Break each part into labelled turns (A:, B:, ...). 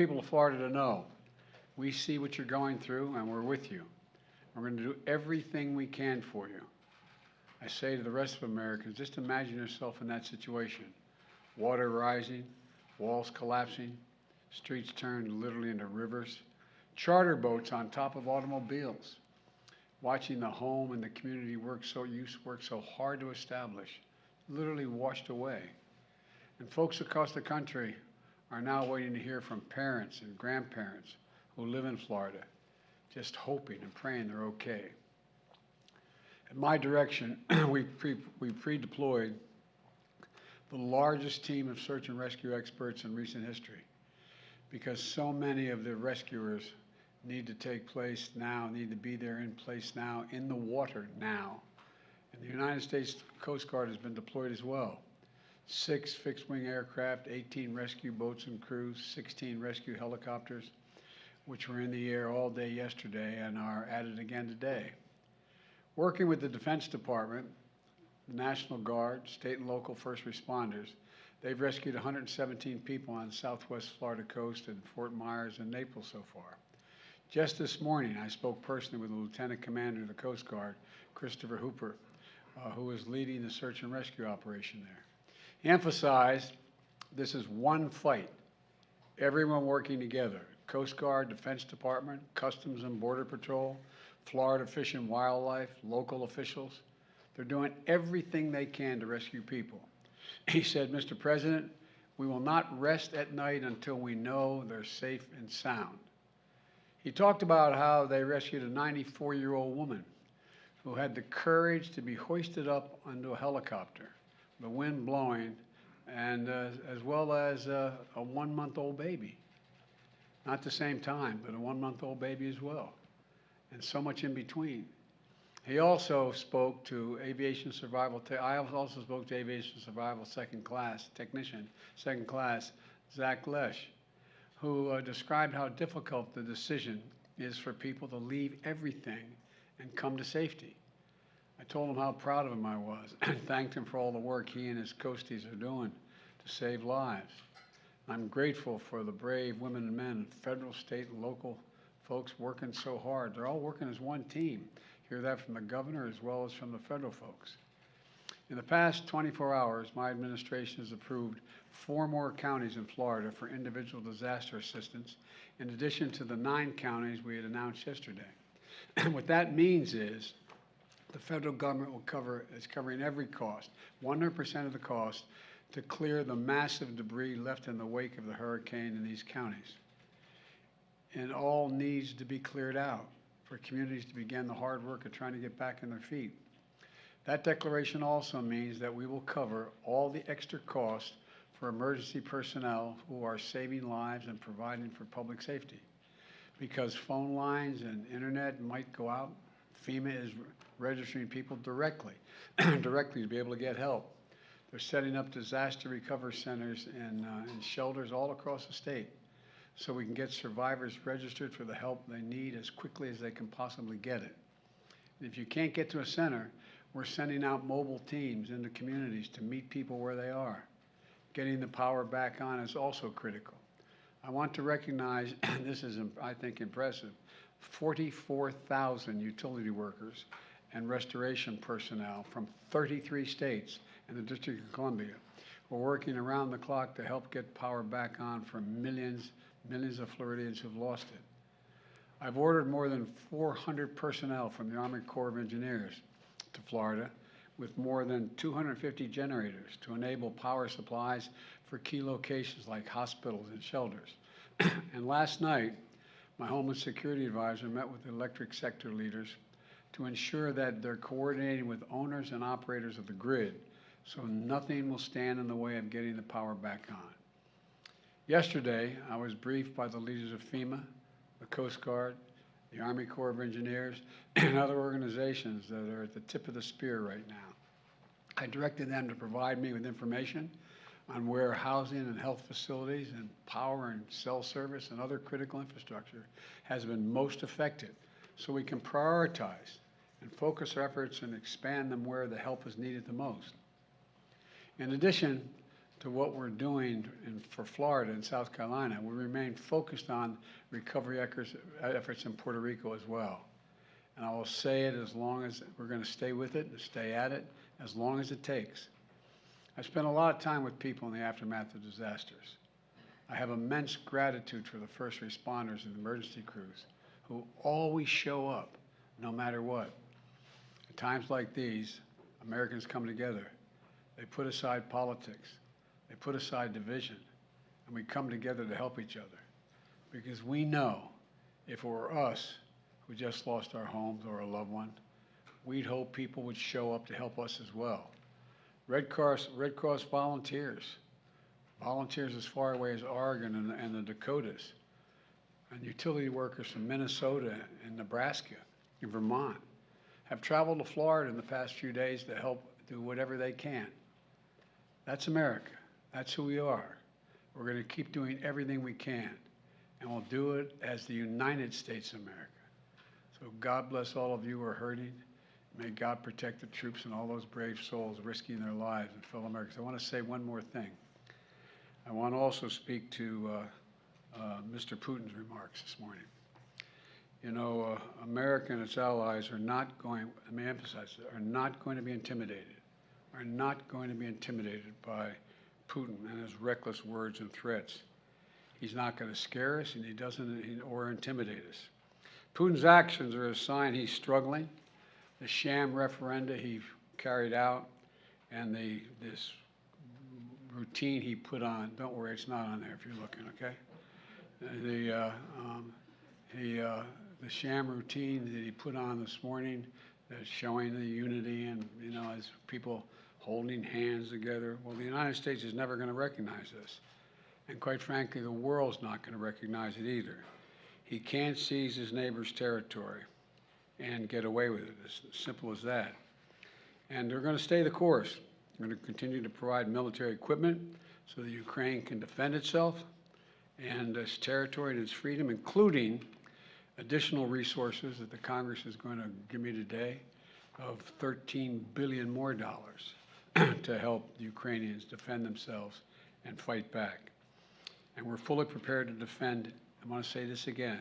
A: people of Florida to know we see what you're going through and we're with you. We're going to do everything we can for you. I say to the rest of Americans, just imagine yourself in that situation. Water rising, walls collapsing, streets turned literally into rivers, charter boats on top of automobiles, watching the home and the community you work so hard to establish, literally washed away. And folks across the country are now waiting to hear from parents and grandparents who live in Florida, just hoping and praying they're okay. At my direction, we pre-deployed the largest team of search and rescue experts in recent history, because so many of the rescuers need to take place now, need to be there in place now, in the water now. And the United States Coast Guard has been deployed as well. 6 fixed-wing aircraft, 18 rescue boats and crews, 16 rescue helicopters, which were in the air all day yesterday and are added again today. Working with the Defense Department, the National Guard, state and local first responders, they've rescued 117 people on the southwest Florida coast and Fort Myers and Naples so far. Just this morning, I spoke personally with the Lieutenant Commander of the Coast Guard, Christopher Hooper, who is leading the search and rescue operation there. He emphasized this is one fight, everyone working together, Coast Guard, Defense Department, Customs and Border Patrol, Florida Fish and Wildlife, local officials. They're doing everything they can to rescue people. He said, Mr. President, we will not rest at night until we know they're safe and sound. He talked about how they rescued a 94-year-old woman who had the courage to be hoisted up onto a helicopter, the wind blowing, and as well as a 1-month-old baby. Not the same time, but a 1-month-old baby as well, and so much in between. He also spoke to aviation survival. I also spoke to aviation survival second class, Zach Lesh, who described how difficult the decision is for people to leave everything and come to safety. I told him how proud of him I was and thanked him for all the work he and his coasties are doing to save lives. I'm grateful for the brave women and men, federal, state, and local folks working so hard. They're all working as one team. Hear that from the governor as well as from the federal folks. In the past 24 hours, my administration has approved 4 more counties in Florida for individual disaster assistance, in addition to the 9 counties we had announced yesterday. And what that means is the federal government is covering every cost, 100% of the cost, to clear the massive debris left in the wake of the hurricane in these counties. And all needs to be cleared out for communities to begin the hard work of trying to get back on their feet. That declaration also means that we will cover all the extra costs for emergency personnel who are saving lives and providing for public safety. Because phone lines and internet might go out, FEMA is registering people directly to be able to get help. They're setting up disaster recovery centers and shelters all across the state so we can get survivors registered for the help they need as quickly as they can possibly get it. And if you can't get to a center, we're sending out mobile teams into communities to meet people where they are. Getting the power back on is also critical. I want to recognize, this is, I think, impressive, 44,000 utility workers and restoration personnel from 33 states and the District of Columbia who are working around the clock to help get power back on for millions of Floridians who've lost it. I've ordered more than 400 personnel from the Army Corps of Engineers to Florida with more than 250 generators to enable power supplies for key locations like hospitals and shelters. And last night, my Homeland Security Advisor met with the electric sector leaders to ensure that they're coordinating with owners and operators of the grid so nothing will stand in the way of getting the power back on. Yesterday, I was briefed by the leaders of FEMA, the Coast Guard, the Army Corps of Engineers, and other organizations that are at the tip of the spear right now. I directed them to provide me with information on where housing and health facilities and power and cell service and other critical infrastructure has been most affected so we can prioritize and focus our efforts and expand them where the help is needed the most. In addition to what we're doing for Florida and South Carolina. We remain focused on recovery efforts in Puerto Rico as well. And I will say it as long as we're going to stay with it and stay at it, as long as it takes. I spent a lot of time with people in the aftermath of disasters. I have immense gratitude for the first responders and emergency crews who always show up no matter what. At times like these, Americans come together. They put aside politics. They put aside division. And we come together to help each other. Because we know if it were us who just lost our homes or a loved one, we'd hope people would show up to help us as well. Red Cross volunteers as far away as Oregon and the Dakotas, and utility workers from Minnesota and Nebraska and Vermont have traveled to Florida in the past few days to help do whatever they can. That's America. That's who we are. We're going to keep doing everything we can, and we'll do it as the United States of America. So God bless all of you who are hurting. May God protect the troops and all those brave souls risking their lives and fellow Americans. I want to say one more thing. I want to also speak to Mr. Putin's remarks this morning. You know, America and its allies are not going, let me emphasize, are not going to be intimidated, are not going to be intimidated by Putin and his reckless words and threats. He's not going to scare us, and he doesn't, or intimidate us. Putin's actions are a sign he's struggling. The sham referenda he carried out and this routine he put on, don't worry, it's not on there if you're looking, okay? The sham routine that he put on this morning, that's showing the unity and, you know, as people holding hands together. Well, the United States is never going to recognize this. And quite frankly, the world's not going to recognize it either. He can't seize his neighbor's territory and get away with it. It's as simple as that. And they're going to stay the course. We're going to continue to provide military equipment so that Ukraine can defend itself and its territory and its freedom, including additional resources that the Congress is going to give me today of $13 billion more to help the Ukrainians defend themselves and fight back. And we're fully prepared to defend. I want to say this again.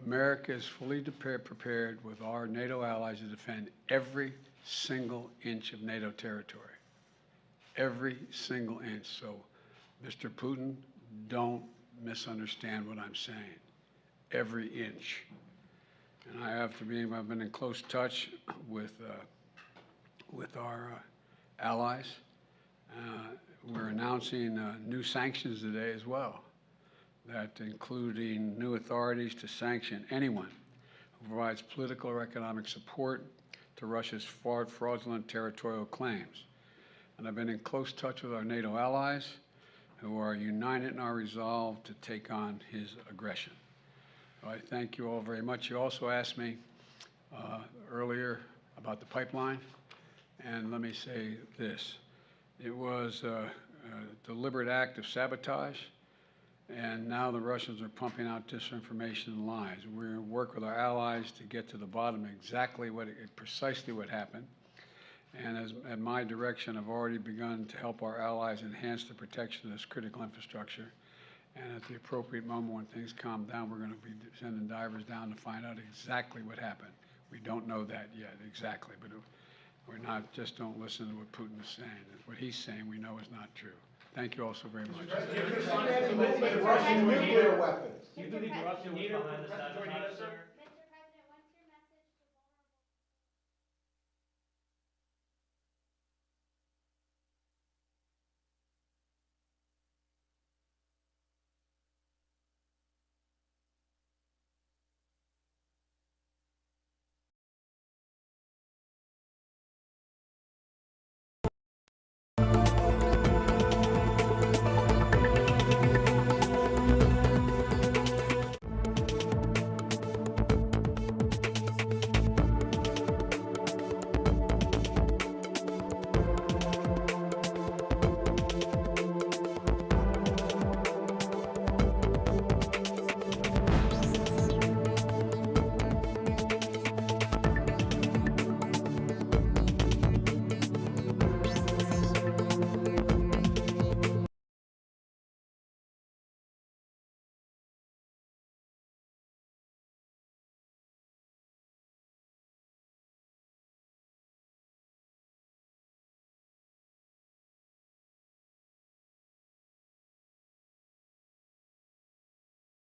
A: America is fully prepared with our NATO allies to defend every single inch of NATO territory. Every single inch. So, Mr. Putin, don't misunderstand what I'm saying. Every inch. And I've been in close touch with our allies. We're announcing new sanctions today as well, that including new authorities to sanction anyone who provides political or economic support to Russia's fraudulent territorial claims. And I've been in close touch with our NATO allies who are united in our resolve to take on his aggression. So I thank you all very much. You also asked me earlier about the pipeline, and let me say this. It was a deliberate act of sabotage, and now the Russians are pumping out disinformation and lies. We're going to work with our allies to get to the bottom of exactly precisely what happened. And at my direction, I've already begun to help our allies enhance the protection of this critical infrastructure. And at the appropriate moment when things calm down, we're going to be sending divers down to find out exactly what happened. We don't know that yet exactly, but we're not, just don't listen to what Putin is saying. What he's saying we know is not true. Thank you all so very much.
B: Russian nuclear weapons.
C: Do you believe Russia was behind the sabotage, sir?